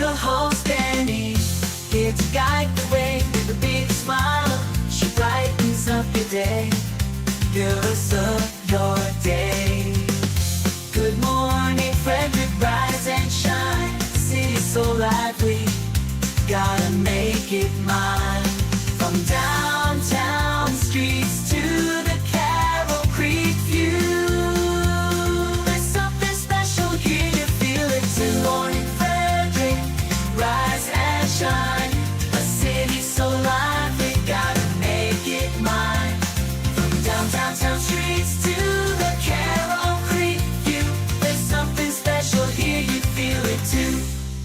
Your host Dani, here to guide the way with a big smile. She brightens up your day, girls of your day. Good morning, Frederick, rise and shine. The city's so lively, gotta make it mine. From downtown streets to the Carroll Creek view, there's something special here, you feel it too. Morning Frederick, rise and shine. A city so lively, gotta make it mine. From downtown streets to the Carroll Creek view, there's something special here, you feel it too.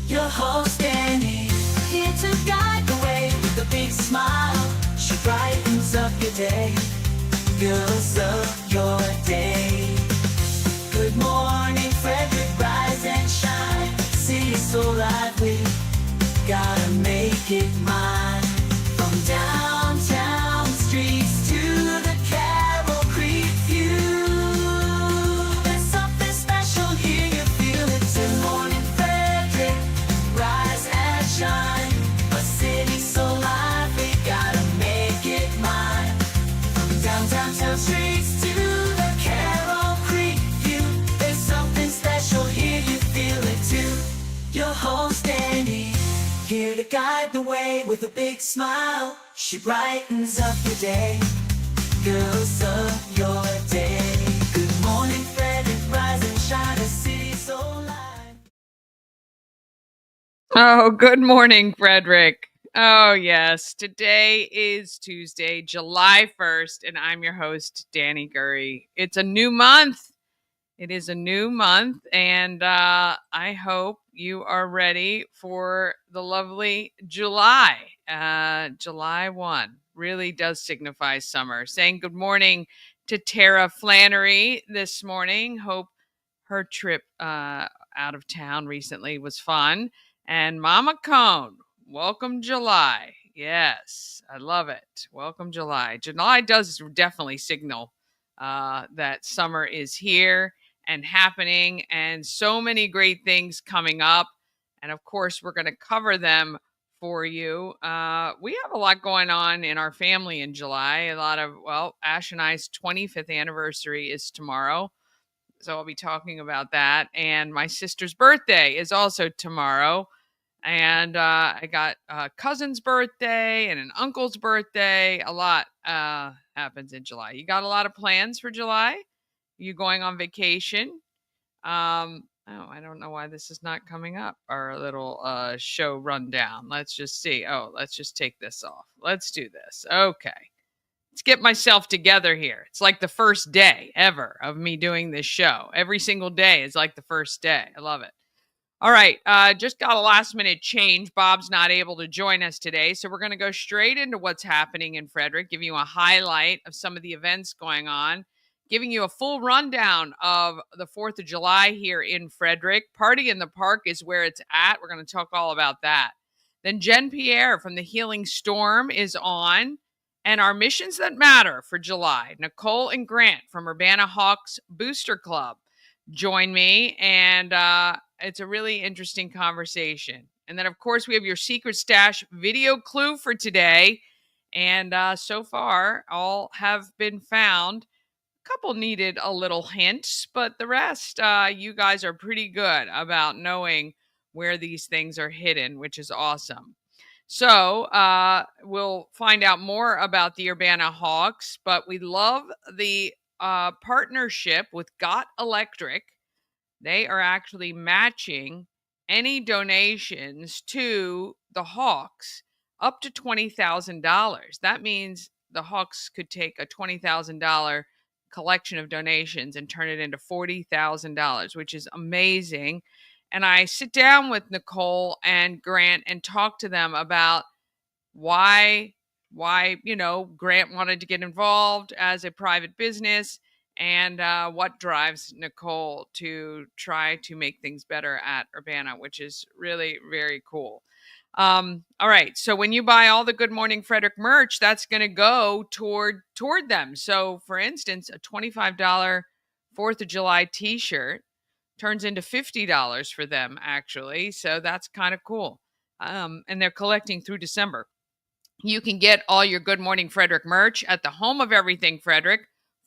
Your host Dani, here to guide the way with a big smile. She brightens up your day, girls of your day. Good morning, Frederick, rise and shine. City's so lively, gotta make it mine. From downtown streets to the Carroll Creek view, there's something special here, you feel it too. Morning, Frederick, rise and shine. A city so lively, gotta make it mine. From downtown streets to the Carroll Creek view, there's something special here, you feel it too. Your host Dani, here to guide the way with a big smile. She brightens up your day, girls of your day. Good morning, Frederick, rise and shine. A city so lively. Oh, good morning, Frederick. Oh, yes. Today is Tuesday, July 1st, and I'm your host, Dani Gurrie. It's a new month. It is a new month, and I hope you are ready for the lovely July. July 1 really does signify summer. Saying good morning to Tara Flannery this morning. Hope her trip out of town recently was fun. And Mama Cone, welcome July. Yes, I love it. Welcome July. July does definitely signal that summer is here and happening, and so many great things coming up. And of course, we're going to cover them for you. We have a lot going on in our family in July. Ash and I's 25th anniversary is tomorrow. So I'll be talking about that. And my sister's birthday is also tomorrow. And I got a cousin's birthday and an uncle's birthday. A lot happens in July. You got a lot of plans for July? You going on vacation? I don't know why this is not coming up. Our little show rundown. Let's just see. Oh, let's just take this off. Let's do this. Okay. Let's get myself together here. It's like the first day ever of me doing this show. Every single day is like the first day. I love it. All right. Just got a last minute change. Bob's not able to join us today. So we're going to go straight into what's happening in Frederick, giving you a highlight of some of the events going on, giving you a full rundown of the 4th of July here in Frederick. Party in the Park is where it's at. We're going to talk all about that. Then Jen Pierre from the Healing Storm is on. And our missions that matter for July, Nicole and Grant from Urbana Hawks Booster Club join me. And it's a really interesting conversation. And then, of course, we have your Secret Stash video clue for today. And so far, all have been found. A couple needed a little hint, but the rest, you guys are pretty good about knowing where these things are hidden, which is awesome. So we'll find out more about the Urbana Hawks, but we love the partnership with Got Electric. They are actually matching any donations to the Hawks up to $20,000. That means the Hawks could take a $20,000 collection of donations and turn it into $40,000, which is amazing. And I sit down with Nicole and Grant and talk to them about why Grant wanted to get involved as a private business and what drives Nicole to try to make things better at Urbana, which is really very cool. All right. So when you buy all the Good Morning Frederick merch, that's going to go toward them. So for instance, a $25 4th of July t-shirt turns into $50 for them, actually. So that's kind of cool. And they're collecting through December. You can get all your Good Morning Frederick merch at the home of everything Frederick,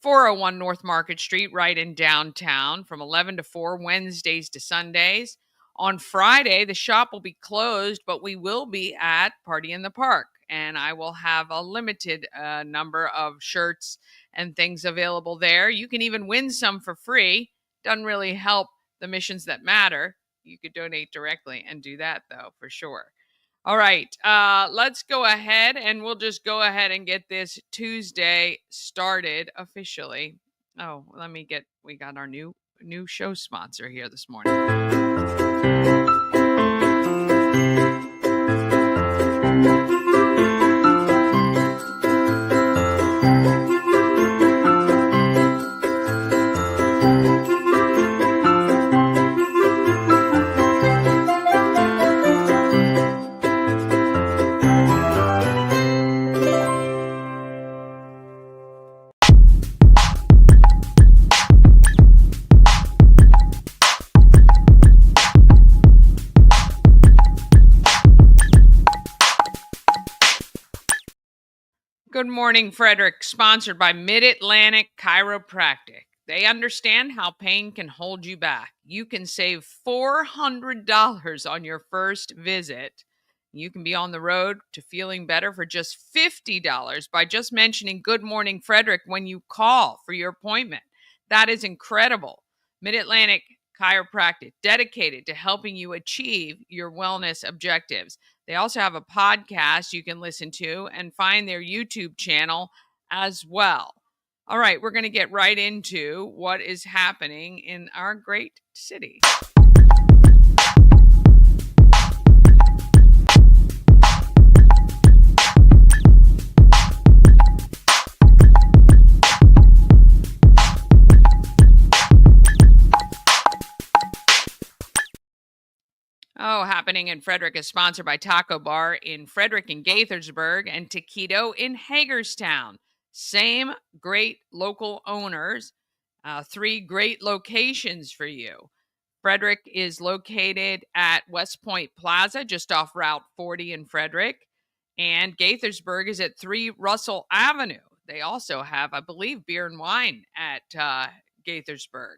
401 North Market Street, right in downtown, from 11 to 4, Wednesdays to Sundays. On Friday, the shop will be closed, but we will be at Party in the Park, and I will have a limited number of shirts and things available there. You can even win some for free. Doesn't really help the missions that matter. You could donate directly and do that, though, for sure. All right, let's go ahead and we'll just go ahead and get this Tuesday started officially. Oh, we got our new show sponsor here this morning. Good Morning Frederick, sponsored by Mid-Atlantic Chiropractic. They understand how pain can hold you back. You can save $400 on your first visit. You can be on the road to feeling better for just $50 by just mentioning Good Morning Frederick when you call for your appointment. That is incredible. Mid-Atlantic Chiropractic, dedicated to helping you achieve your wellness objectives. They also have a podcast you can listen to and find their YouTube channel as well. All right, we're going to get right into what is happening in our great city. Oh, happening in Frederick is sponsored by Taco Bar in Frederick and Gaithersburg and Taquito in Hagerstown. Same great local owners, 3 great locations for you. Frederick is located at West Point Plaza, just off Route 40 in Frederick, and Gaithersburg is at 3 Russell Avenue. They also have, I believe, beer and wine at Gaithersburg.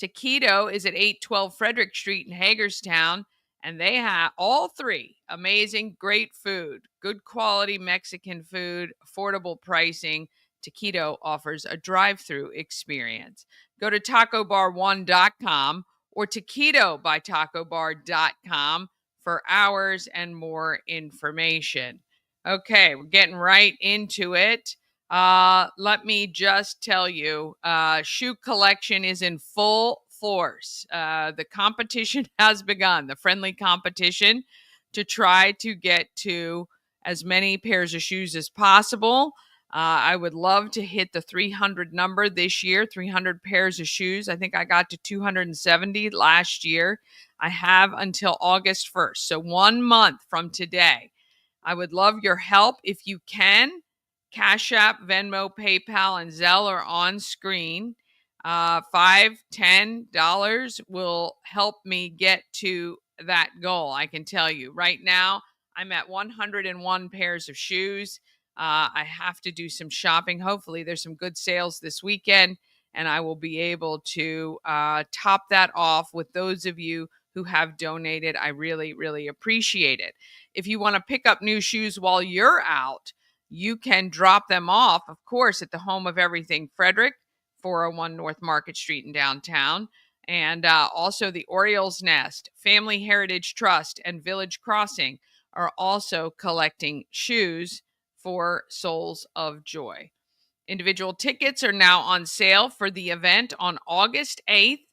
Taquito is at 812 Frederick Street in Hagerstown. And they have all 3 amazing, great food, good quality Mexican food, affordable pricing. Taquito offers a drive-through experience. Go to tacobar1.com or taquitobytacobar.com for hours and more information. Okay, we're getting right into it. Let me just tell you, shoe collection is in full force. The competition has begun, the friendly competition to try to get to as many pairs of shoes as possible. I would love to hit the 300 number this year, 300 pairs of shoes. I think I got to 270 last year. I have until August 1st, so 1 month from today. I would love your help if you can. Cash App, Venmo, PayPal, and Zelle are on screen. $5, $10 will help me get to that goal. I can tell you right now, I'm at 101 pairs of shoes. I have to do some shopping. Hopefully there's some good sales this weekend and I will be able to top that off with those of you who have donated. I really, really appreciate it. If you want to pick up new shoes while you're out, you can drop them off, of course, at the home of everything Frederick, 401 North Market Street in downtown, and also the Orioles Nest, Family Heritage Trust, and Village Crossing are also collecting shoes for Souls of Joy. Individual tickets are now on sale for the event on August 8th.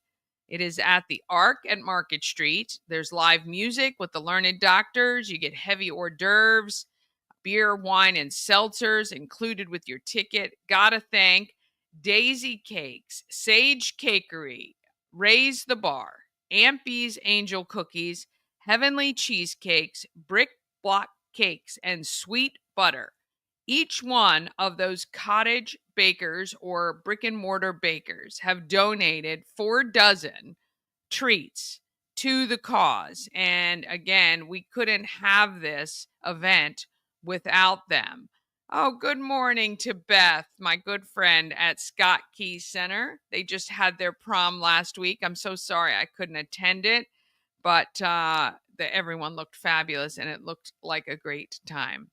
It is at the Arc at Market Street. There's live music with the Learned Doctors. You get heavy hors d'oeuvres, beer, wine, and seltzers included with your ticket. Gotta thank Daisy Cakes, Sage Cakery, Raise the Bar, Ampy's Angel Cookies, Heavenly Cheesecakes, Brick Block Cakes, and Sweet Butter. Each one of those cottage bakers or brick and mortar bakers have donated 4 dozen treats to the cause. And again, we couldn't have this event without them. Oh, good morning to Beth, my good friend at Scott Key Center. They just had their prom last week. I'm so sorry I couldn't attend it, but everyone looked fabulous and it looked like a great time.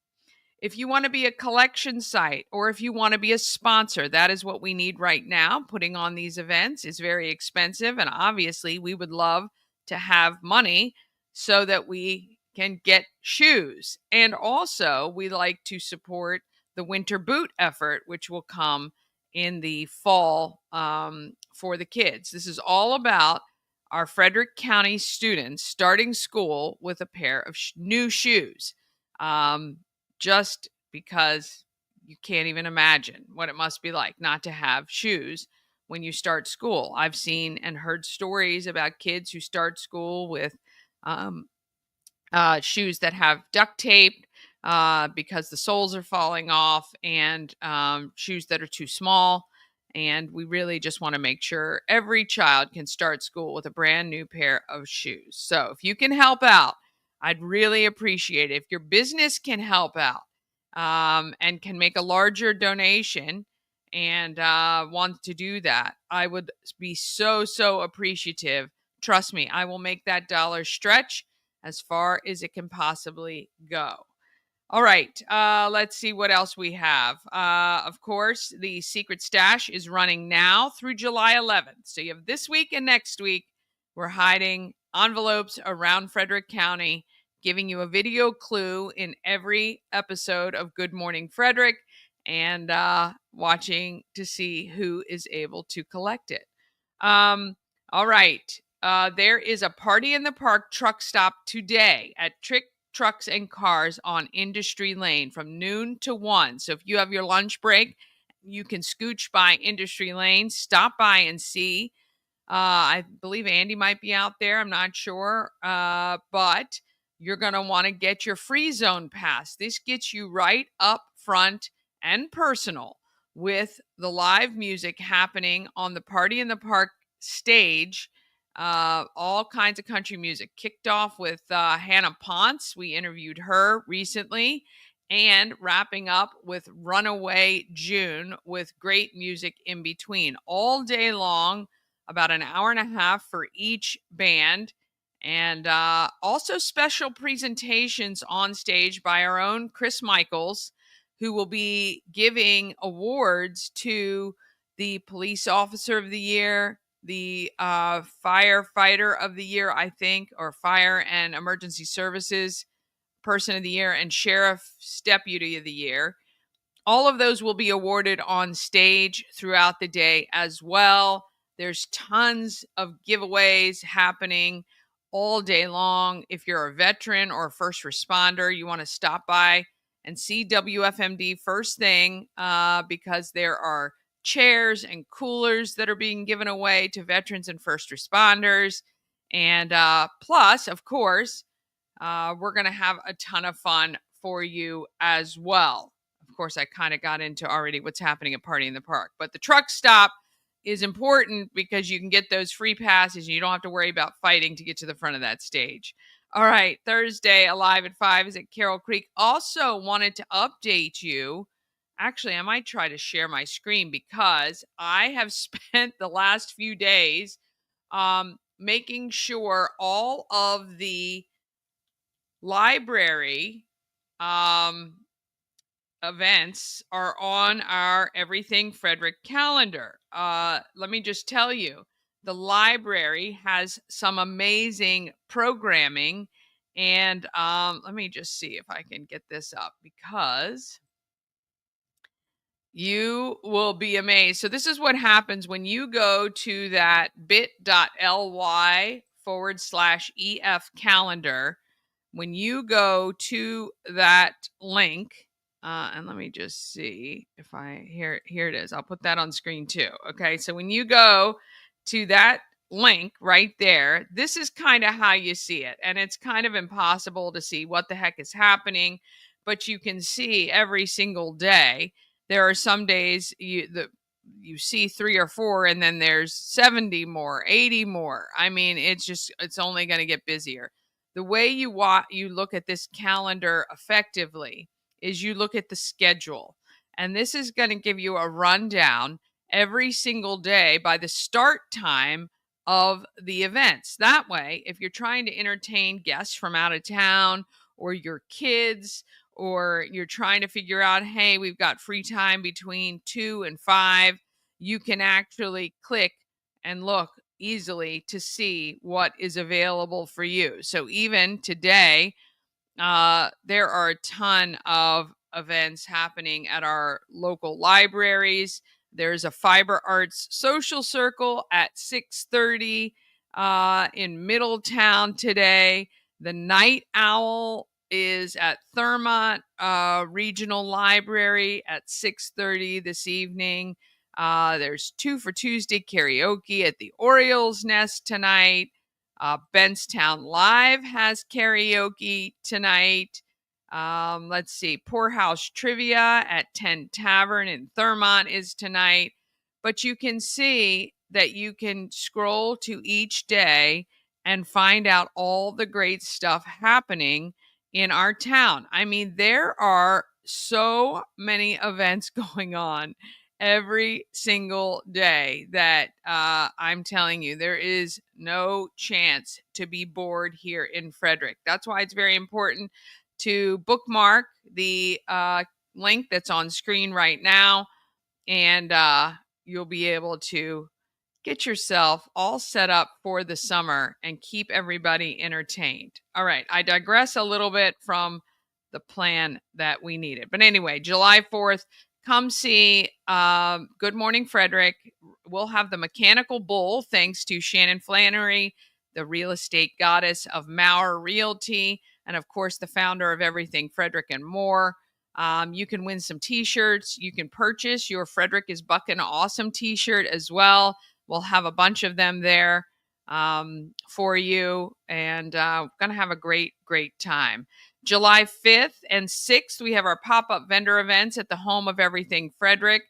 If you want to be a collection site or if you want to be a sponsor, that is what we need right now. Putting on these events is very expensive, and obviously we would love to have money so that we can get shoes. And also, we like to support the winter boot effort, which will come in the fall for the kids. This is all about our Frederick County students starting school with a pair of new shoes. Just because you can't even imagine what it must be like not to have shoes when you start school. I've seen and heard stories about kids who start school with shoes that have duct tape because the soles are falling off, and shoes that are too small. And we really just want to make sure every child can start school with a brand new pair of shoes. So if you can help out, I'd really appreciate it. If your business can help out and can make a larger donation and want to do that, I would be so, so appreciative. Trust me, I will make that dollar stretch as far as it can possibly go. All right, let's see what else we have. Of course, the Secret Stash is running now through July 11th. So you have this week and next week. We're hiding envelopes around Frederick County, giving you a video clue in every episode of Good Morning Frederick, and watching to see who is able to collect it. All right. There is a Party in the Park truck stop today at Trick Trucks and Cars on Industry Lane from noon to 1. So if you have your lunch break, you can scooch by Industry Lane, stop by and see. I believe Andy might be out there. I'm not sure. But you're going to want to get your free zone pass. This gets you right up front and personal with the live music happening on the Party in the Park stage. All kinds of country music. Kicked off with Hannah Ponce. We interviewed her recently. And wrapping up with Runaway June with great music in between. All day long, about an hour and a half for each band. And also special presentations on stage by our own Chris Michaels, who will be giving awards to the Police Officer of the Year, the Firefighter of the Year, I think, or Fire and Emergency Services Person of the Year, and Sheriff's Deputy of the Year. All of those will be awarded on stage throughout the day as well. There's tons of giveaways happening all day long. If you're a veteran or a first responder, you want to stop by and see WFMD first thing because there are chairs and coolers that are being given away to veterans and first responders. And plus, of course, we're going to have a ton of fun for you as well. Of course, I kind of got into already what's happening at Party in the Park. But the truck stop is important because you can get those free passes and you don't have to worry about fighting to get to the front of that stage. All right, Thursday, Alive at 5 is at Carroll Creek. Also wanted to update you. Actually, I might try to share my screen because I have spent the last few days making sure all of the library events are on our Everything Frederick calendar. Let me just tell you, the library has some amazing programming. And let me just see if I can get this up because you will be amazed. So this is what happens when you go to that bit.ly/EF calendar. When you go to that link, and let me just see if here it is. I'll put that on screen too. Okay. So when you go to that link right there, this is kind of how you see it. And it's kind of impossible to see what the heck is happening, but you can see every single day. There are some days you see 3 or 4 and then there's 70 more, 80 more. I mean, it's only going to get busier. The way you look at this calendar effectively is you look at the schedule. And this is going to give you a rundown every single day by the start time of the events. That way, if you're trying to entertain guests from out of town or your kids, or you're trying to figure out, hey, we've got free time between 2 and 5, you can actually click and look easily to see what is available for you. So even today, there are a ton of events happening at our local libraries. There's a fiber arts social circle at 6:30 in Middletown today. The Night Owl is at Thurmont Regional Library at 6:30 this evening. There's 2 for Tuesday karaoke at the Orioles Nest tonight. Benstown Live has karaoke tonight. Let's see, Poorhouse Trivia at 10 Tavern in Thurmont is tonight. But you can see that you can scroll to each day and find out all the great stuff happening in our town. I mean, there are so many events going on every single day that I'm telling you, there is no chance to be bored here in Frederick. That's why it's very important to bookmark the link that's on screen right now, and you'll be able to get yourself all set up for the summer and keep everybody entertained. All right, I digress a little bit from the plan that we needed. But anyway, July 4th, come see Good Morning Frederick. We'll have the Mechanical Bull, thanks to Shannon Flannery, the real estate goddess of Maurer Realty, and of course, the founder of Everything Frederick and more. You can win some t-shirts. You can purchase your Frederick is Buckin' Awesome t-shirt as well. We'll have a bunch of them there for you, and going to have a great time. July 5th and 6th, we have our pop-up vendor events at the home of Everything Frederick.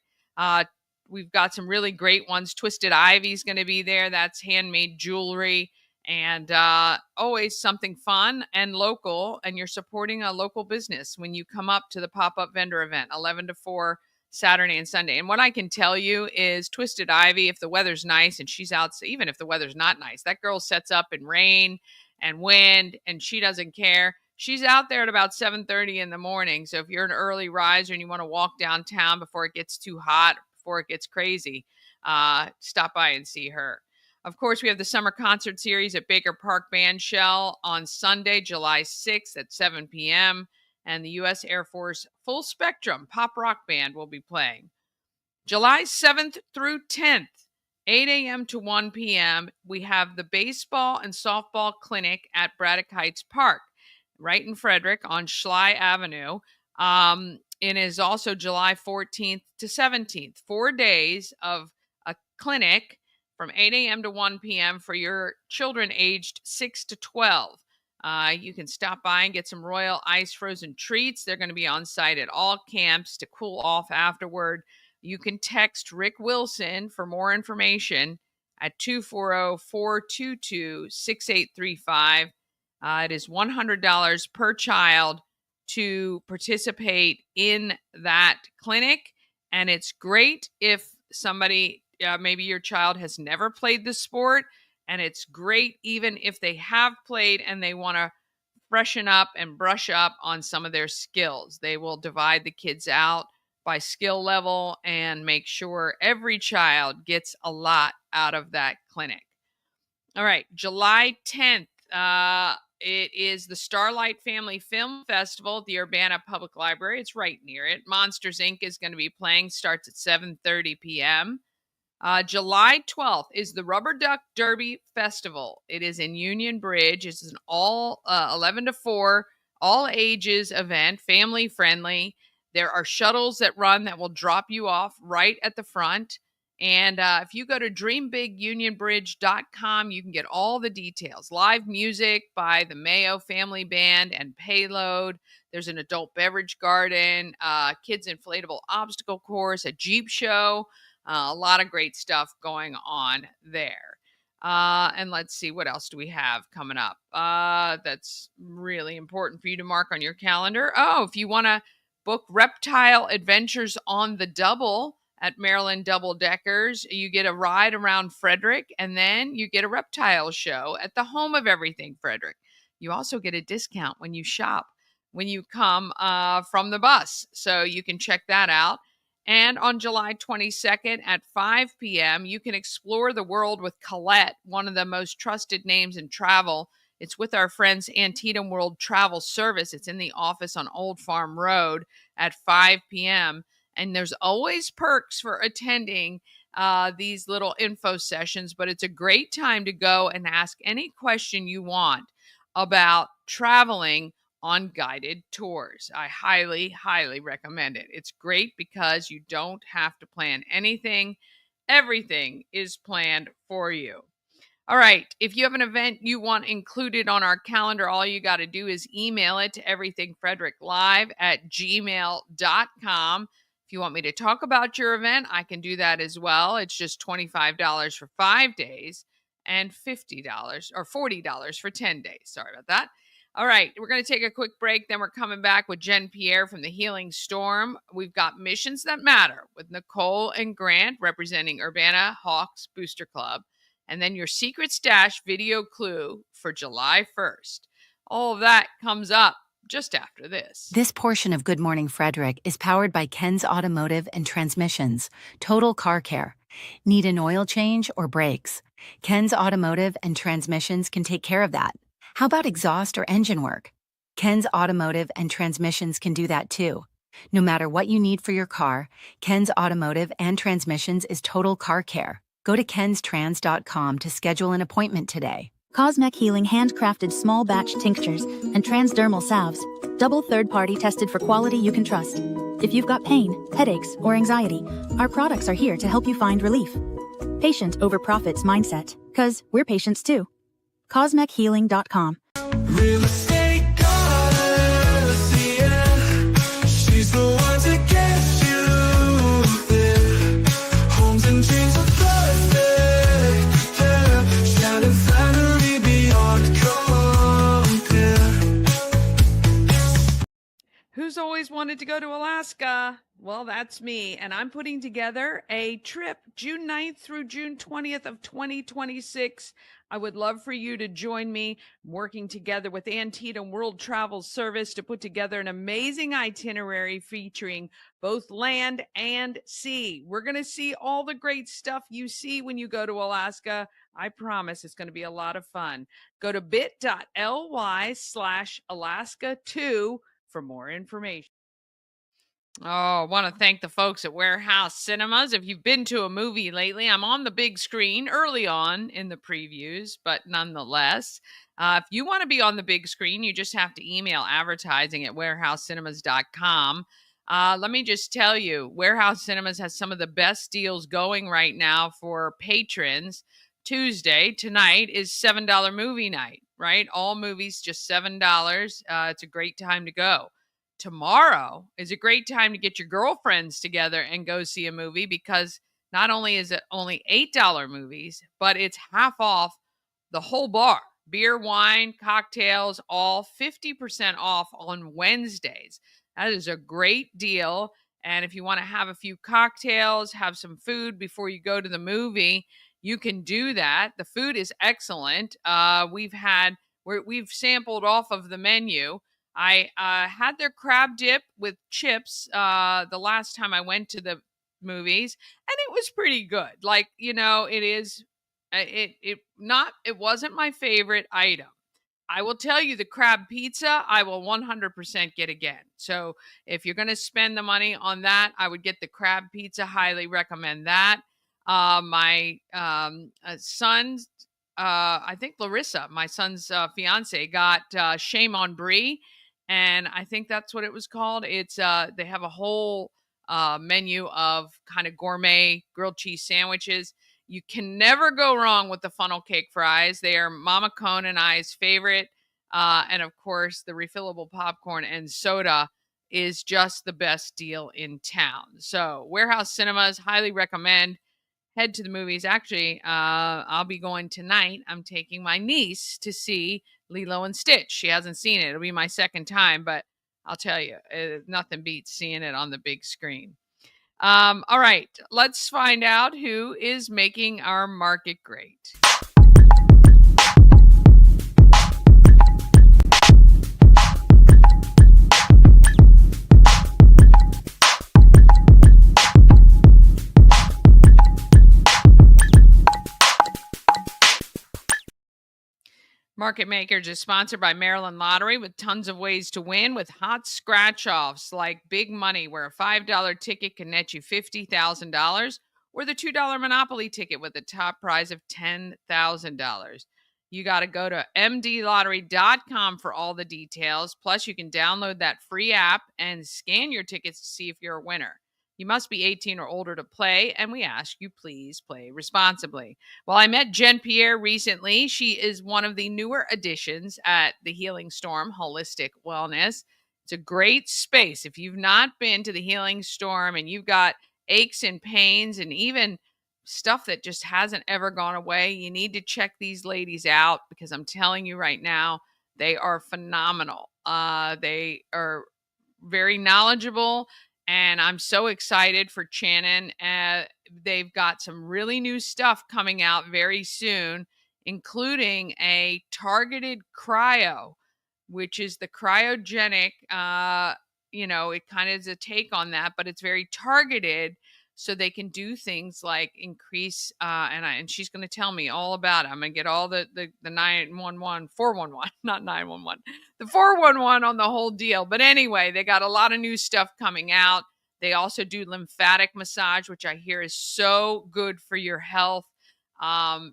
We've got some really great ones. Twisted Ivy's going to be there. That's handmade jewelry, and always something fun and local, and you're supporting a local business when you come up to the pop-up vendor event, 11 to 4, Saturday and Sunday. And what I can tell you is Twisted Ivy, if the weather's nice and she's out, even if the weather's not nice, that girl sets up in rain and wind and she doesn't care. She's out there at about 7:30 in the morning. So if you're an early riser and you want to walk downtown before it gets too hot, before it gets crazy, stop by and see her. Of course, we have the summer concert series at Baker Park Bandshell on Sunday, July 6th at 7 p.m., and the U.S. Air Force Full Spectrum Pop Rock Band will be playing. July 7th through 10th, 8 a.m. to 1 p.m., we have the baseball and softball clinic at Braddock Heights Park, right in Frederick on Schley Avenue. It is also July 14th to 17th, 4 days of a clinic from 8 a.m. to 1 p.m. for your children aged 6 to 12. You can stop by and get some Royal Ice frozen treats. They're going to be on site at all camps to cool off afterward. You can text Rick Wilson for more information at 240-422-6835. It is $100 per child to participate in that clinic. And it's great if somebody, maybe your child has never played the sport. And it's great even if they have played and they want to freshen up and brush up on some of their skills. They will divide the kids out by skill level and make sure every child gets a lot out of that clinic. All right, July 10th, it is the Starlight Family Film Festival at the Urbana Public Library. It's right near it. Monsters, Inc. is going to be playing, starts at 7:30 p.m. July 12th is the Rubber Duck Derby Festival. It is in Union Bridge. It's an all 11 to 4, all ages event, family friendly. There are shuttles that run that will drop you off right at the front. And if you go to dreambigunionbridge.com, you can get all the details. Live music by the Mayo Family Band and Payload. There's an adult beverage garden, kids inflatable obstacle course, a Jeep show, A lot of great stuff going on there. And let's see, what else do we have coming up? That's really important for you to mark on your calendar. Oh, if you want to book Reptile Adventures on the Double at Maryland Double Deckers, you get a ride around Frederick, and then you get a reptile show at the home of everything Frederick. You also get a discount when you shop, when you come from the bus. So you can check that out. And on July 22nd at 5 p.m., you can explore the world with Colette, one of the most trusted names in travel. It's with our friends Antietam World Travel Service. It's in the office on Old Farm Road at 5 p.m. And there's always perks for attending these little info sessions, but it's a great time to go and ask any question you want about traveling on guided tours. I highly, highly recommend it. It's great because you don't have to plan anything. Everything is planned for you. All right. If you have an event you want included on our calendar, all you got to do is email it to everythingfredericklive@gmail.com. If you want me to talk about your event, I can do that as well. It's just $25 for 5 days and $50 or $40 for 10 days. Sorry about that. All right, we're going to take a quick break. Then we're coming back with Jen Pierre from the Healing Storm. We've got Missions That Matter with Nicole and Grant representing Urbana Hawks Booster Club. And then your Secret Stash video clue for July 1st. All of that comes up just after this. This portion of Good Morning Frederick is powered by Ken's Automotive and Transmissions, Total Car Care. Need an oil change or brakes? Ken's Automotive and Transmissions can take care of that. How about exhaust or engine work? Ken's Automotive and Transmissions can do that too. No matter what you need for your car, Ken's Automotive and Transmissions is Total Car Care. Go to kenstrans.com to schedule an appointment today. Cosmec Healing handcrafted small batch tinctures and transdermal salves, double third-party tested for quality you can trust. If you've got pain, headaches, or anxiety, our products are here to help you find relief. Patient over profits mindset, 'cause we're patients too. CosmecHealing.com. Real estate goddess, yeah. She's the one to get you there. Homes and dreams are perfect, yeah. Shining finally beyond compare. Who's always wanted to go to Alaska? Well, that's me, and I'm putting together a trip June 9th through June 20th of 2026. I would love for you to join me, working together with Antietam World Travel Service to put together an amazing itinerary featuring both land and sea. We're going to see all the great stuff you see when you go to Alaska. I promise it's going to be a lot of fun. Go to bit.ly/Alaska2 for more information. Oh, I want to thank the folks at Warehouse Cinemas. If you've been to a movie lately, I'm on the big screen early on in the previews, but nonetheless, if you want to be on the big screen, you just have to email advertising@warehousecinemas.com. Let me just tell you, Warehouse Cinemas has some of the best deals going right now for patrons. Tuesday, tonight, is $7 movie night, right? All movies, just $7. It's a great time to go. Tomorrow is a great time to get your girlfriends together and go see a movie, because not only is it only $8 movies, but it's half off the whole bar. Beer, wine, cocktails, all 50% off on Wednesdays. That is a great deal. And if you want to have a few cocktails, have some food before you go to the movie, you can do that. The food is excellent. We've sampled off of the menu. I had their crab dip with chips the last time I went to the movies, and it was pretty good. Like, it is. It wasn't my favorite item. I will tell you, the crab pizza, I will 100% get again. So if you're going to spend the money on that, I would get the crab pizza. Highly recommend that. My son's, I think Larissa, my son's fiance, got Shame on Brie. And I think that's what it was called. It's they have a whole menu of kind of gourmet grilled cheese sandwiches. You can never go wrong with the funnel cake fries. They are Mama Cone and I's favorite. And of course, the refillable popcorn and soda is just the best deal in town. So Warehouse Cinemas, highly recommend. Head to the movies. Actually, I'll be going tonight. I'm taking my niece to see Lilo and Stitch. She hasn't seen it. It'll be my second time, but I'll tell you, nothing beats seeing it on the big screen. All right, let's find out who is making our market great. Market Makers is sponsored by Maryland Lottery with tons of ways to win with hot scratch-offs like Big Money, where a $5 ticket can net you $50,000, or the $2 Monopoly ticket with a top prize of $10,000. You got to go to mdlottery.com for all the details. Plus, you can download that free app and scan your tickets to see if you're a winner. You must be 18 or older to play, and we ask you please play responsibly. Well, I met Jen Pierre recently. She is one of the newer additions at the Healing Storm Holistic Wellness. It's a great space. If you've not been to the Healing Storm and you've got aches and pains and even stuff that just hasn't ever gone away, you need to check these ladies out, because I'm telling you right now, they are phenomenal. They are very knowledgeable. And I'm so excited for Shannon. They've got some really new stuff coming out very soon, including a targeted cryo, which is the cryogenic, it kind of is a take on that, but it's very targeted. So they can do things like increase, and she's going to tell me all about it. I'm going to get all the 911, 411, not 911, the 411 on the whole deal. But anyway, they got a lot of new stuff coming out. They also do lymphatic massage, which I hear is so good for your health.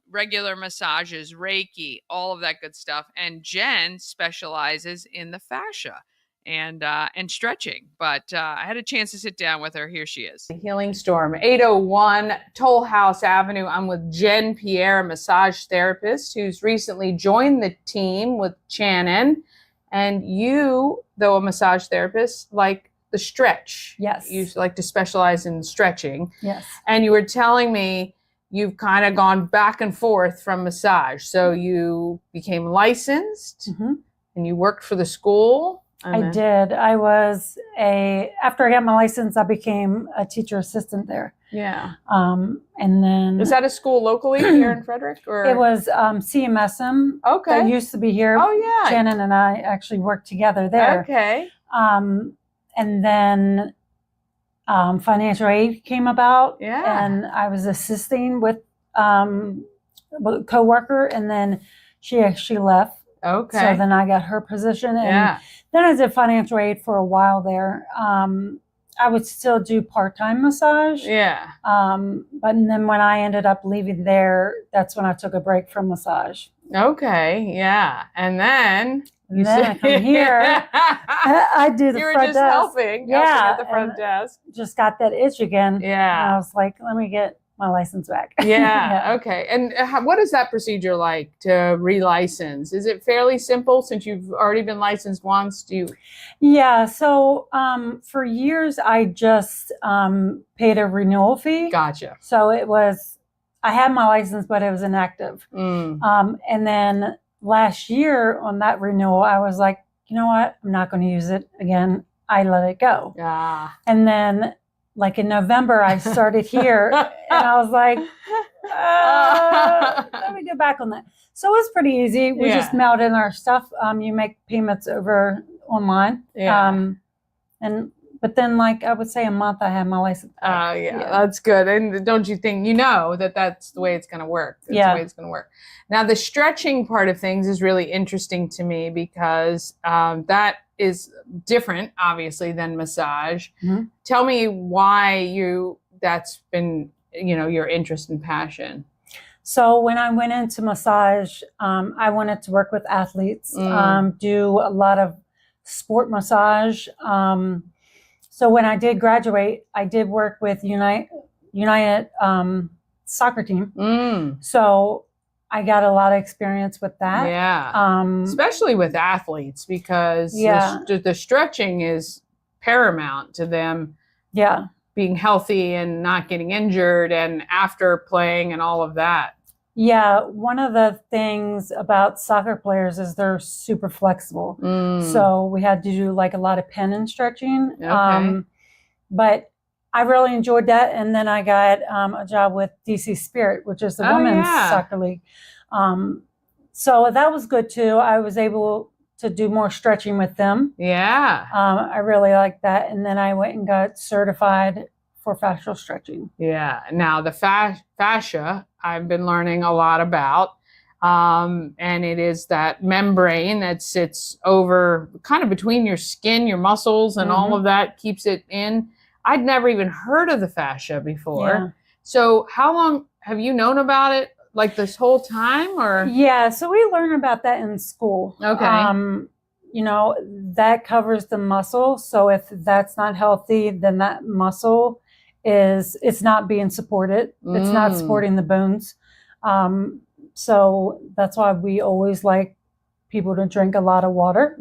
Regular massages, Reiki, all of that good stuff. And Jen specializes in the fascia and stretching. But I had a chance to sit down with her. Here she is. The Healing Storm, 801 Toll House Avenue. I'm with Jen Pierre, a massage therapist who's recently joined the team with Shannon. And you, though a massage therapist, like the stretch. Yes. You like to specialize in stretching. Yes. And you were telling me you've kind of gone back and forth from massage. So you became licensed and you worked for the school. I did. After I got my license, I became a teacher assistant there. Yeah. And then. Is that a school locally here in Frederick? Or? It was CMSM. Okay. That used to be here. Oh, yeah. Shannon and I actually worked together there. Okay. And then financial aid came about. Yeah. And I was assisting with a coworker, and then she actually left. Okay. So then I got her position, and then I did financial aid for a while there. I would still do part-time massage. Yeah. But then when I ended up leaving there, that's when I took a break from massage. Okay. Yeah. And then I come here. I do the you were front just desk. helping at the front desk. Just got that itch again. Yeah. And I was like, let me get my license back. Yeah. Okay. And what is that procedure like to relicense? Is it fairly simple since you've already been licensed once? Yeah. So for years, I just paid a renewal fee. Gotcha. So I had my license, but it was inactive. And then last year on that renewal, I was like, you know what? I'm not going to use it again. I let it go. Yeah. And then like in November, I started here and I was like, let me go back on that. So it's pretty easy. We just mailed in our stuff. You make payments over online. Yeah. But then like, I would say a month I had my license. Yeah, that's good. And don't you think, that's the way it's going to work. That's the way it's going to work. Now, the stretching part of things is really interesting to me because that is different, obviously, than massage. Mm-hmm. Tell me why that's been, your interest and passion. So when I went into massage, I wanted to work with athletes, do a lot of sport massage. So when I did graduate, I did work with United soccer team. So I got a lot of experience with that. Yeah. Especially with athletes because the stretching is paramount to them Yeah. being healthy and not getting injured and after playing and all of that. Yeah. One of the things about soccer players is they're super flexible. Mm. So we had to do like a lot of pen and stretching. Okay. But I really enjoyed that. And then I got a job with DC Spirit, which is the women's soccer league. So that was good too. I was able to do more stretching with them. Yeah. I really liked that. And then I went and got certified for fascial stretching. Yeah. Now the fascia, I've been learning a lot about. And it is that membrane that sits over kind of between your skin, your muscles, and all of that, keeps it in. I'd never even heard of the fascia before. Yeah. So how long have you known about it? Like this whole time, or? Yeah. So we learn about that in school. Okay. You know, that covers the muscle. So if that's not healthy, then that muscle it's not being supported. It's not supporting the bones. So that's why we always like people to drink a lot of water,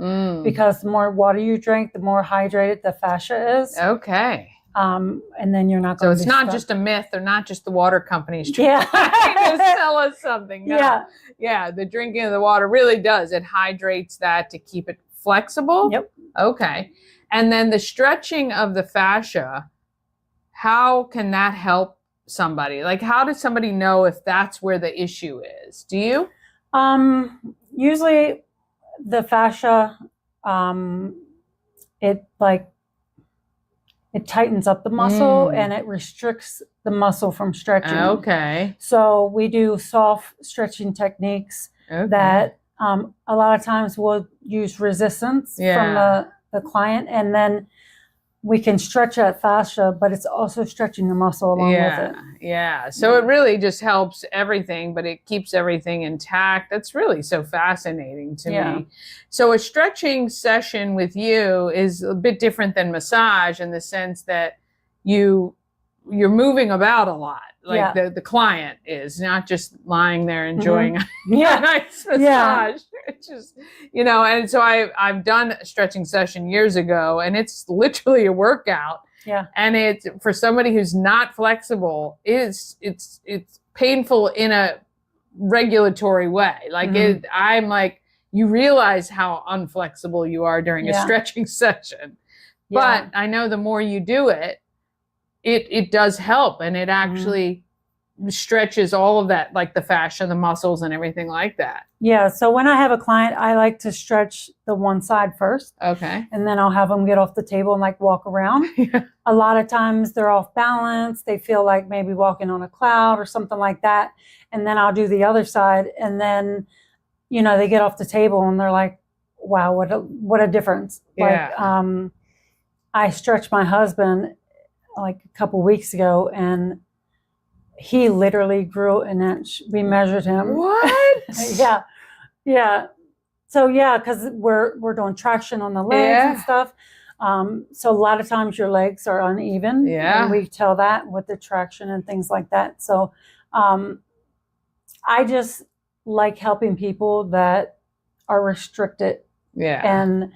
because the more water you drink, the more hydrated the fascia is. Okay. And then you're not going to So it's not just a myth. They're not just the water companies trying to sell us something. No. Yeah. Yeah. The drinking of the water really does. It hydrates that to keep it flexible. Yep. Okay. And then the stretching of the fascia, how can that help somebody? Like, how does somebody know if that's where the issue is? Do you? Usually the fascia, it tightens up the muscle and it restricts the muscle from stretching. Okay. So we do soft stretching techniques that a lot of times we'll use resistance from the client, and then we can stretch that fascia, but it's also stretching the muscle along with it. Yeah. So it really just helps everything, but it keeps everything intact. That's really so fascinating to me. So a stretching session with you is a bit different than massage in the sense that you're moving about a lot. Like the client is not just lying there enjoying a nice massage. It's just, you know, and so I've done a stretching session years ago, and it's literally a workout. Yeah. And it's for somebody who's not flexible, it's painful in a regulatory way. Like I'm like, you realize how unflexible you are during a stretching session. But I know the more you do it, it does help, and it actually stretches all of that, like the fascia, the muscles, and everything like that. Yeah. So when I have a client, I like to stretch the one side first. Okay. And then I'll have them get off the table and like walk around. A lot of times they're off balance. They feel like maybe walking on a cloud or something like that. And then I'll do the other side. And then, you know, they get off the table and they're like, wow, what a difference. Yeah. Like, I stretched my husband like a couple weeks ago, and he literally grew an inch. We measured him. What? Yeah. So because we're doing traction on the legs and stuff. So a lot of times your legs are uneven. Yeah. And we tell that with the traction and things like that. So I just like helping people that are restricted. Yeah. And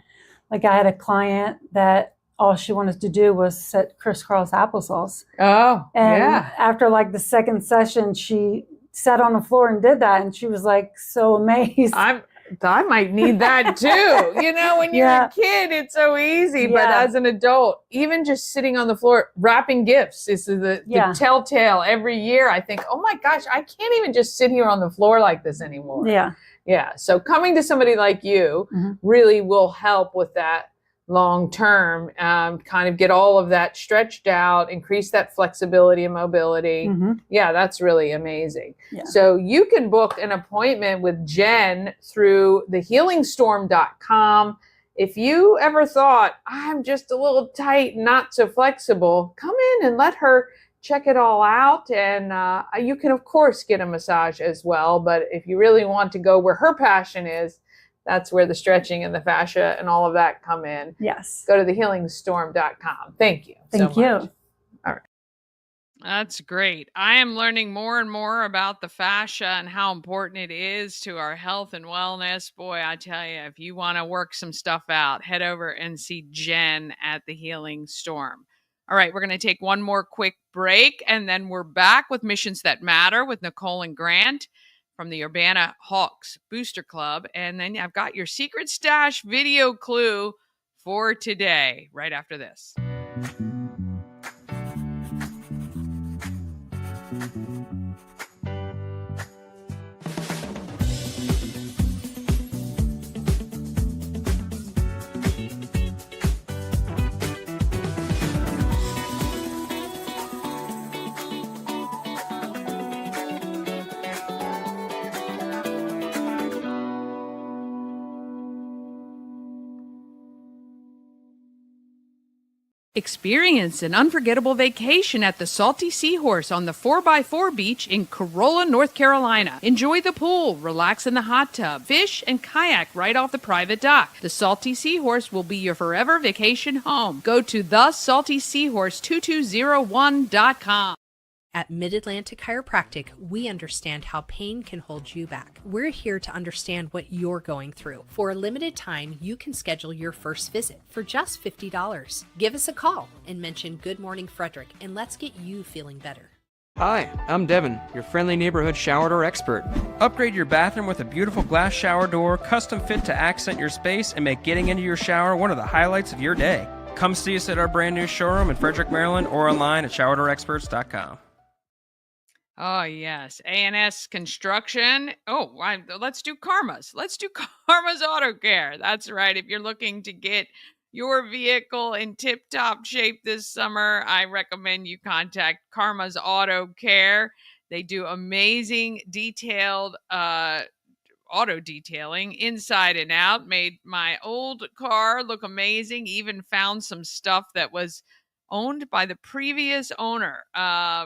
like I had a client that all she wanted to do was set crisscross applesauce. Oh, and after like the second session, she sat on the floor and did that, and she was like so amazed. I might need that too. You know, when you're a kid, it's so easy, but as an adult, even just sitting on the floor wrapping gifts is the telltale. Every year, I think, oh my gosh, I can't even just sit here on the floor like this anymore. Yeah. So coming to somebody like you really will help with that long term, kind of get all of that stretched out, increase that flexibility and mobility. Yeah, that's really amazing. So you can book an appointment with Jen through thehealingstorm.com. If you ever thought, I'm just a little tight, not so flexible, come in and let her check it all out. And you can, of course, get a massage as well. But if you really want to go where her passion is, that's where the stretching and the fascia and all of that come in. Yes. Go to thehealingstorm.com. Thank you. Thank you. All right. That's great. I am learning more and more about the fascia and how important it is to our health and wellness. Boy, I tell you, if you want to work some stuff out, head over and see Jen at the Healing Storm. All right, we're going to take one more quick break, and then we're back with Missions That Matter with Nicole and Grant from the Urbana Hawks Booster Club. And then I've got your secret stash video clue for today, right after this. Experience an unforgettable vacation at the Salty Seahorse on the 4x4 beach in Corolla, North Carolina. Enjoy the pool, relax in the hot tub, fish, and kayak right off the private dock. The Salty Seahorse will be your forever vacation home. Go to thesaltyseahorse2201.com. At Mid-Atlantic Chiropractic, we understand how pain can hold you back. We're here to understand what you're going through. For a limited time, you can schedule your first visit for just $50. Give us a call and mention Good Morning Frederick, and let's get you feeling better. Hi, I'm Devin, your friendly neighborhood shower door expert. Upgrade your bathroom with a beautiful glass shower door, custom fit to accent your space and make getting into your shower one of the highlights of your day. Come see us at our brand new showroom in Frederick, Maryland, or online at showerdoorexperts.com. Oh, yes. A&S Construction. Oh, let's do Karma's. Let's do Karma's Auto Care. That's right. If you're looking to get your vehicle in tip-top shape this summer, I recommend you contact Karma's Auto Care. They do amazing detailed auto detailing inside and out. Made my old car look amazing. Even found some stuff that was owned by the previous owner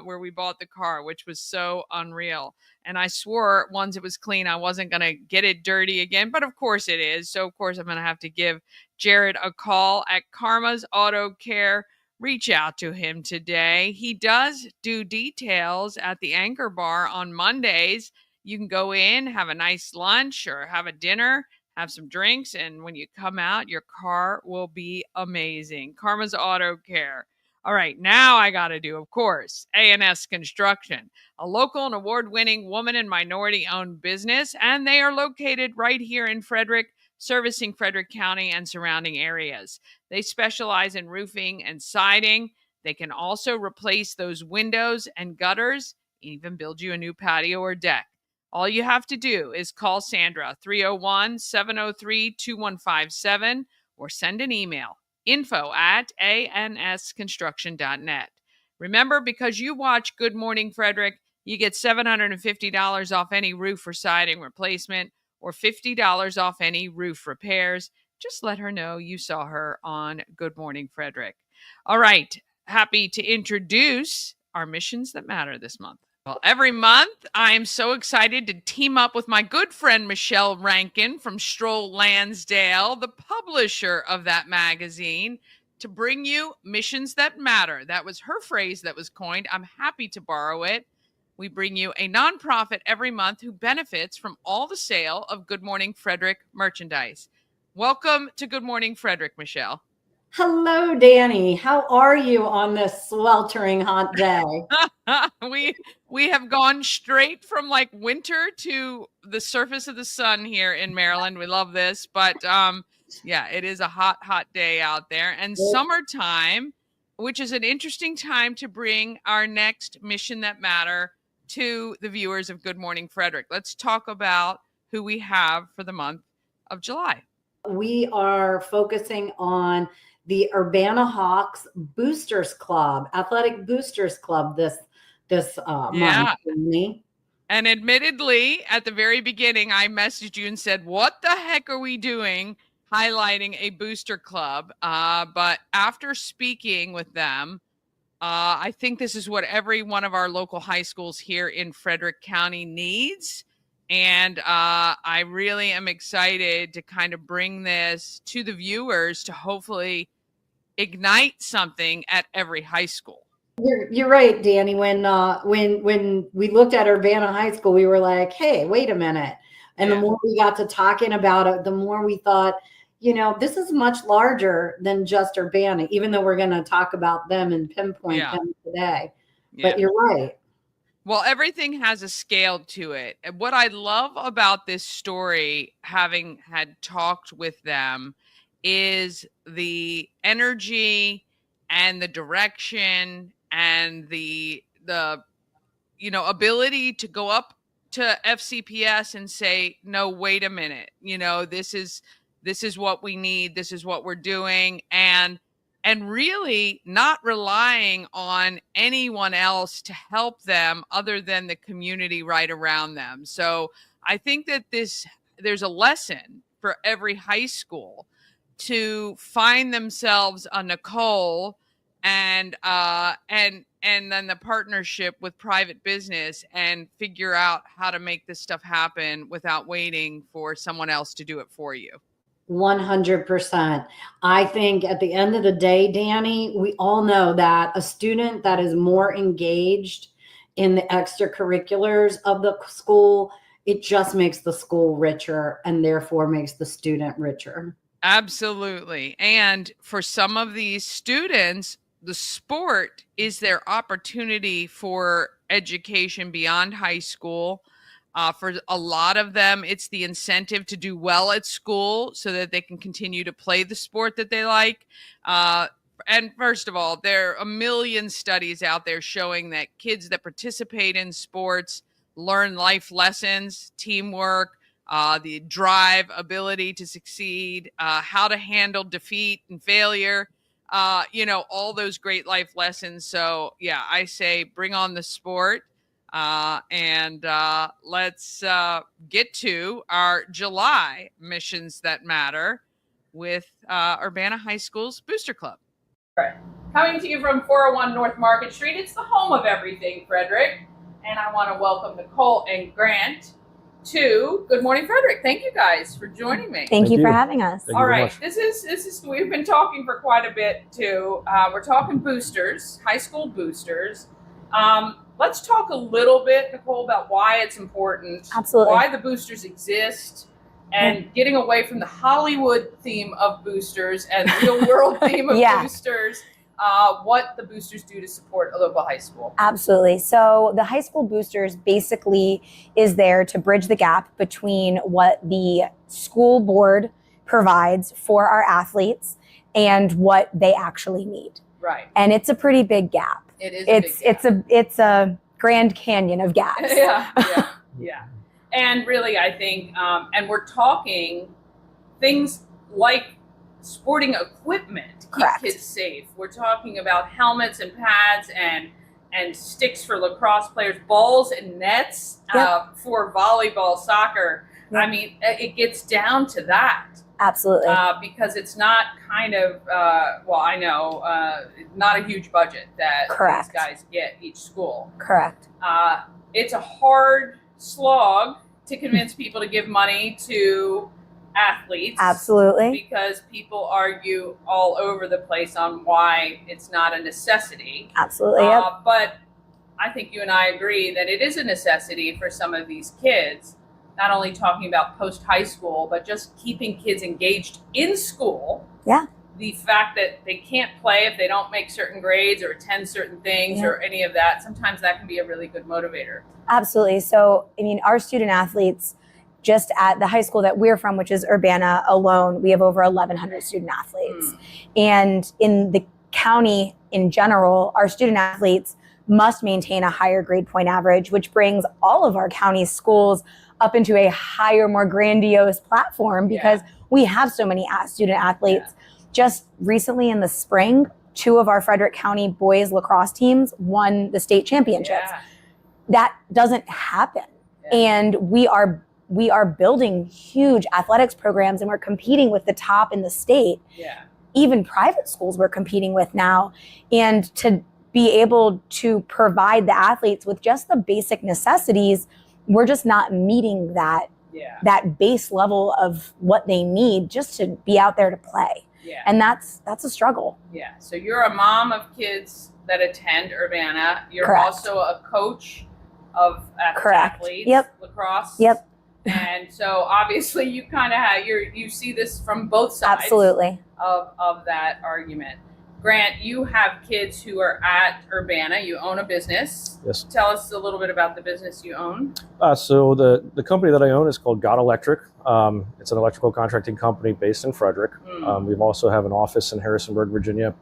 where we bought the car, which was so unreal. And I swore once it was clean, I wasn't going to get it dirty again. But of course it is. So of course I'm going to have to give Jared a call at Karma's Auto Care. Reach out to him today. He does do details at the Anchor Bar on Mondays. You can go in, have a nice lunch or have a dinner, have some drinks, and when you come out, your car will be amazing. Karma's Auto Care. All right, now I got to do, of course, A&S Construction, a local and award-winning woman and minority-owned business, and they are located right here in Frederick, servicing Frederick County and surrounding areas. They specialize in roofing and siding. They can also replace those windows and gutters, even build you a new patio or deck. All you have to do is call Sandra, 301-703-2157, or send an email, info@ansconstruction.net. Remember, because you watch Good Morning Frederick, you get $750 off any roof or siding replacement or $50 off any roof repairs. Just let her know you saw her on Good Morning Frederick. All right, happy to introduce our Missions That Matter this month. Well, every month, I am so excited to team up with my good friend Michelle Rankin from Stroll Lansdale, the publisher of that magazine, to bring you Missions That Matter. That was her phrase that was coined. I'm happy to borrow it. We bring you a nonprofit every month who benefits from all the sale of Good Morning Frederick merchandise. Welcome to Good Morning Frederick, Michelle. Hello, Dani. How are you on this sweltering hot day? We have gone straight from like winter to the surface of the sun here in Maryland. We love this, but yeah, it is a hot, hot day out there. And summertime, which is an interesting time to bring our next Mission That Matter to the viewers of Good Morning Frederick. Let's talk about who we have for the month of July. We are focusing on the Urbana Hawks Boosters Club, Athletic Boosters Club this month. And admittedly, at the very beginning, I messaged you and said, what the heck are we doing highlighting a booster club? But after speaking with them, I think this is what every one of our local high schools here in Frederick County needs. And I really am excited to kind of bring this to the viewers to hopefully ignite something at every high school. You're right, Dani. When we looked at Urbana High School, we were like, hey, wait a minute. And the more we got to talking about it, the more we thought, this is much larger than just Urbana, even though we're going to talk about them and pinpoint them today. But you're right. Well, everything has a scale to it. And what I love about this story, having had talked with them, is the energy and the direction and the ability to go up to FCPS and say, no, wait a minute, this is what we need, this is what we're doing, and really not relying on anyone else to help them other than the community right around them. So I think that there's a lesson for every high school to find themselves a Nicole and then the partnership with private business and figure out how to make this stuff happen without waiting for someone else to do it for you. 100%. I think at the end of the day, Dani, we all know that a student that is more engaged in the extracurriculars of the school, it just makes the school richer and therefore makes the student richer. Absolutely. And for some of these students, the sport is their opportunity for education beyond high school. For a lot of them, it's the incentive to do well at school so that they can continue to play the sport that they like. And first of all, there are a million studies out there showing that kids that participate in sports learn life lessons, teamwork, the drive, ability to succeed, how to handle defeat and failure, all those great life lessons. So yeah, I say bring on the sport. And let's get to our July missions that matter with Urbana High School's Booster Club. Right. Coming to you from 401 North Market Street, it's the home of everything, Frederick. And I want to welcome Nicole and Grant to Good Morning Frederick. Thank you guys for joining me. Thank you for having us. All right, this is we've been talking for quite a bit too. We're talking boosters, high school boosters. Let's talk a little bit, Nicole, about why it's important. Absolutely. Why the boosters exist, and getting away from the Hollywood theme of boosters and real world theme of boosters. What the boosters do to support a local high school. Absolutely. So the high school boosters basically is there to bridge the gap between what the school board provides for our athletes and what they actually need. Right. And it's a pretty big gap. It is a big gap. It's a Grand Canyon of gaps. Yeah. And really, I think, and we're talking things like sporting equipment to keep kids safe. We're talking about helmets and pads and sticks for lacrosse players, balls and nets for volleyball, soccer. Yep. I mean, it gets down to that. Absolutely. Because it's not kind of, not a huge budget that these guys get each school. Correct. It's a hard slog to convince people to give money to athletes. Absolutely. Because people argue all over the place on why it's not a necessity. Absolutely. But I think you and I agree that it is a necessity for some of these kids, not only talking about post-high school, but just keeping kids engaged in school. Yeah. The fact that they can't play if they don't make certain grades or attend certain things or any of that, sometimes that can be a really good motivator. Absolutely. So, I mean, our student athletes, just at the high school that we're from, which is Urbana alone, we have over 1,100 student athletes. And in the county in general, our student athletes must maintain a higher grade point average, which brings all of our county schools up into a higher, more grandiose platform because we have so many student athletes. Just recently in the spring, 2 of our Frederick County boys lacrosse teams won the state championships. That doesn't happen. And we are building huge athletics programs, and we're competing with the top in the state. Even private schools we're competing with now. And to be able to provide the athletes with just the basic necessities, we're just not meeting that base level of what they need just to be out there to play. And that's a struggle. So you're a mom of kids that attend Urbana. You're Correct. also a coach of athletes, Yep. lacrosse. Yep. And so obviously you kind of have you see this from both sides Absolutely. of that argument. Grant, you have kids who are at Urbana. You own a business. Yes. Tell us a little bit about the business you own. So the company that I own is called God Electric. It's an electrical contracting company based in Frederick. We also have an office in Harrisonburg, Virginia.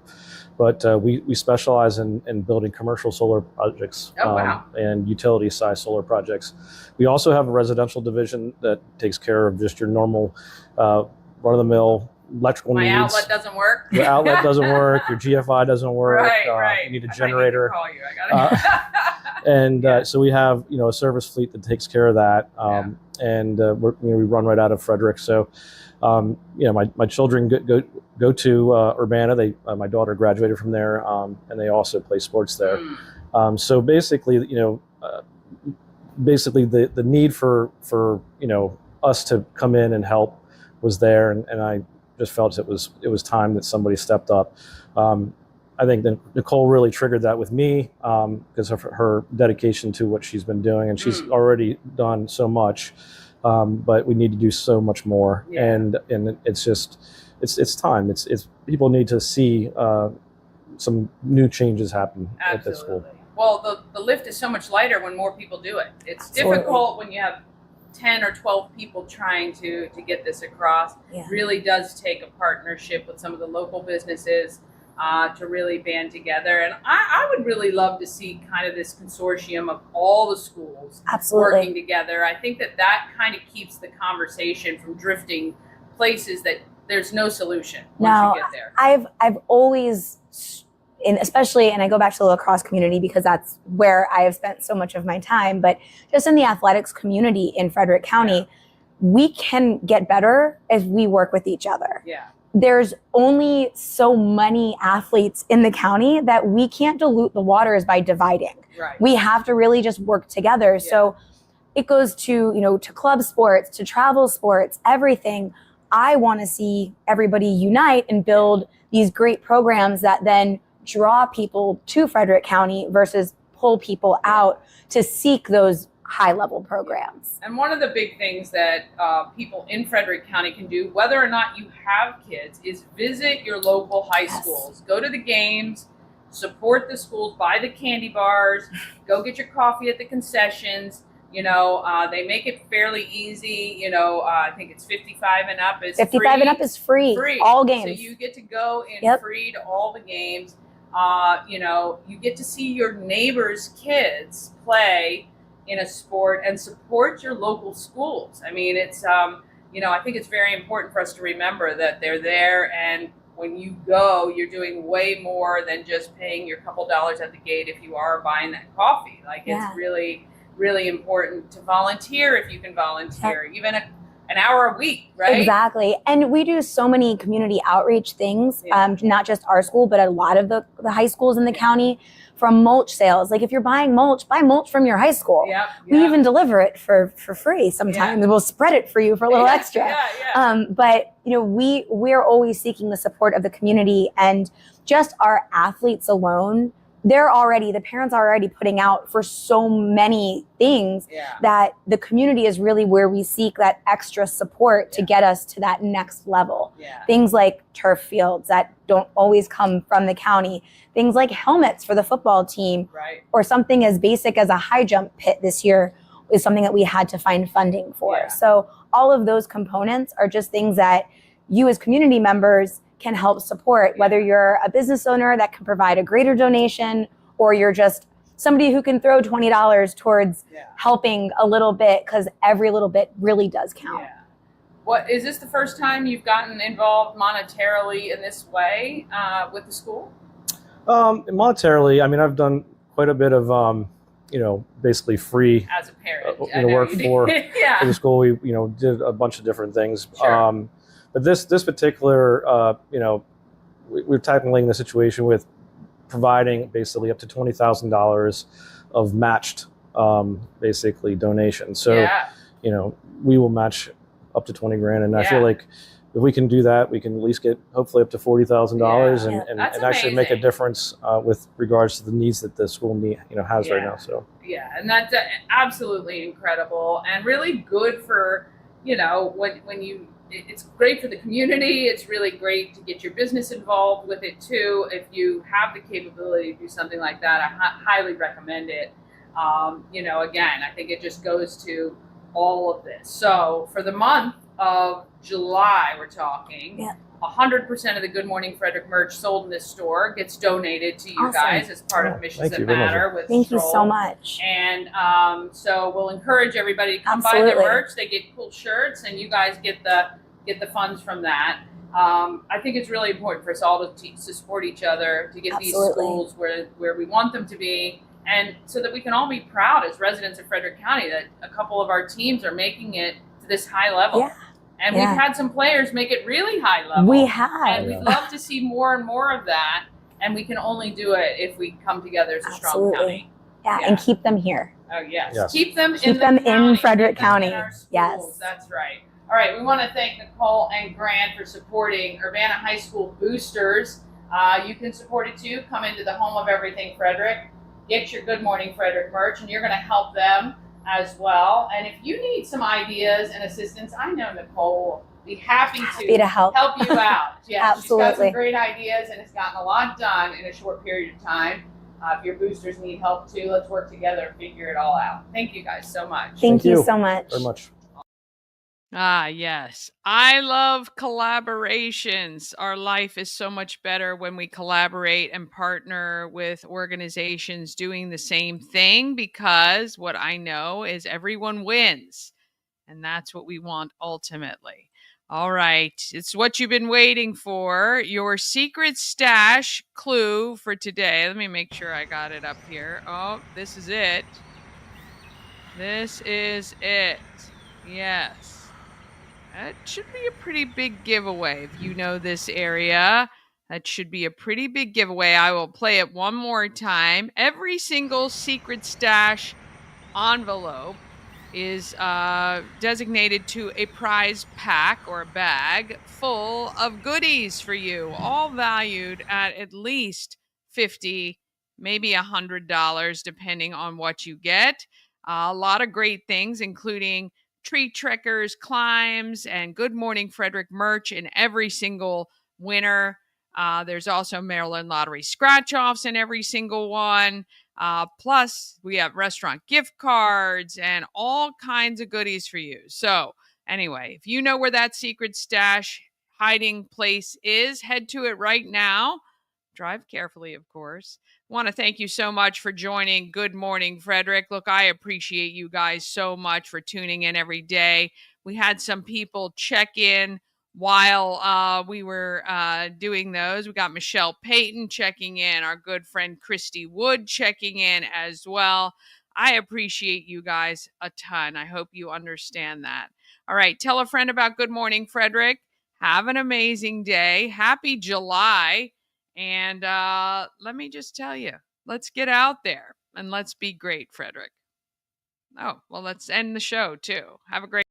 But we specialize in building commercial solar projects and utility-size solar projects. We also have a residential division that takes care of just your normal run-of-the-mill electrical needs. My outlet doesn't work. Your outlet doesn't work. Your GFI doesn't work. Right. You need a I generator. might need to call you. I gotta. So we have a service fleet that takes care of that, and we run right out of Frederick. So my children go to Urbana. My daughter graduated from there, and they also play sports there. So basically, the need for us to come in and help was there, and I just felt it was time that somebody stepped up. I think that Nicole really triggered that with me because of her dedication to what she's been doing, and she's already done so much. But we need to do so much more, and it's just it's time. It's people need to see some new changes happen at the school. Well, the lift is so much lighter when more people do it. It's difficult when you have 10 or 12 people trying to get this across. It really does take a partnership with some of the local businesses to really band together. And I would really love to see kind of this consortium of all the schools working together. I think that kind of keeps the conversation from drifting places that there's no solution once you get there. I've always, especially, and I go back to the lacrosse community because that's where I have spent so much of my time, but just in the athletics community in Frederick County, we can get better as we work with each other. There's only so many athletes in the county that we can't dilute the waters by dividing. We have to really just work together. So it goes to, to club sports, to travel sports, everything. I want to see everybody unite and build these great programs that then draw people to Frederick County versus pull people out to seek those high-level programs. And one of the big things that people in Frederick County can do, whether or not you have kids, is visit your local high schools. Go to the games, support the schools, buy the candy bars, go get your coffee at the concessions. They make it fairly easy. I think it's 55 and up is 55 free. and up is free. All games. So you get to go in free to all the games. You get to see your neighbors' kids play in a sport and support your local schools. I mean, it's, I think it's very important for us to remember that they're there, and when you go, you're doing way more than just paying your couple dollars at the gate if you are buying that coffee. It's really, really important to volunteer if you can volunteer, even an hour a week, right? Exactly. And we do so many community outreach things, not just our school, but a lot of the high schools in the county, from mulch sales. Like if you're buying mulch, buy mulch from your high school. We even deliver it for free sometimes. We'll spread it for you for a little extra. But we're always seeking the support of the community, and just our athletes alone, the parents are already putting out for so many things that the community is really where we seek that extra support to get us to that next level. Things like turf fields that don't always come from the county, things like helmets for the football team, or something as basic as a high jump pit this year is something that we had to find funding for. So all of those components are just things that you as community members can help support, whether you're a business owner that can provide a greater donation, or you're just somebody who can throw $20 towards helping a little bit, because every little bit really does count. What is this the first time you've gotten involved monetarily in this way with the school? Monetarily, I mean, I've done quite a bit of, basically free as a parent, work for the school. We, did a bunch of different things. But this particular, we're tackling the situation with providing basically up to $20,000 of matched, basically donations. So, we will match up to 20 grand. And I feel like if we can do that, we can at least get hopefully up to $40,000 and That's actually make a amazing. difference with regards to the needs that the school has right now. So yeah, and that's absolutely incredible and really good for, when you, it's great for the community. It's really great to get your business involved with it too. If you have the capability to do something like that, I highly recommend it. Again, I think it just goes to all of this. So for the month of July, we're talking 100% of the Good Morning Frederick merch sold in this store gets donated to you guys as part of Missions That Matter. With Thank you Stroll. so much. And so we'll encourage everybody to come buy their merch. They get cool shirts, and you guys get the funds from that. I think it's really important for us all to support each other, to get these schools where we want them to be, and so that we can all be proud as residents of Frederick County that a couple of our teams are making it to this high level. Yeah. And we've had some players make it really high level. We have. And we'd love to see more and more of that. And we can only do it if we come together as a strong county. Yeah, and keep them here. Oh, yes. Keep them in Frederick County. In our schools. That's right. All right. We want to thank Nicole and Grant for supporting Urbana High School Boosters. You can support it too. Come into the home of everything Frederick. Get your Good Morning Frederick merch, and you're going to help them as well. And if you need some ideas and assistance, I know Nicole will be happy to help you out. Yeah, Absolutely. She's got some great ideas and has gotten a lot done in a short period of time. If your boosters need help too, let's work together and figure it all out. Thank you guys so much. Thank you so much. Very much. Ah, yes. I love collaborations. Our life is so much better when we collaborate and partner with organizations doing the same thing, because what I know is everyone wins. And that's what we want ultimately. All right. It's what you've been waiting for. Your secret stash clue for today. Let me make sure I got it up here. Oh, this is it. This is it. Yes. That should be a pretty big giveaway. If you know this area, that should be a pretty big giveaway. I will play it one more time. Every single secret stash envelope is designated to a prize pack or a bag full of goodies for you, all valued at least $50, maybe $100, depending on what you get. A lot of great things, including tree trekkers, climbs, and Good Morning Frederick merch in every single winner. There's also Maryland Lottery scratch-offs in every single one. Plus, we have restaurant gift cards and all kinds of goodies for you. So anyway, if you know where that secret stash hiding place is, head to it right now. Drive carefully, of course. Want to thank you so much for joining Good Morning Frederick. Look, I appreciate you guys so much for tuning in every day. We had some people check in while we were doing those. We got Michelle Payton checking in, our good friend Christy Wood checking in as well. I appreciate you guys a ton. I hope you understand that. All right, tell a friend about Good Morning Frederick. Have an amazing day. Happy July. And let me just tell you, let's get out there and let's be great, Frederick. Oh, well, let's end the show too. Have a great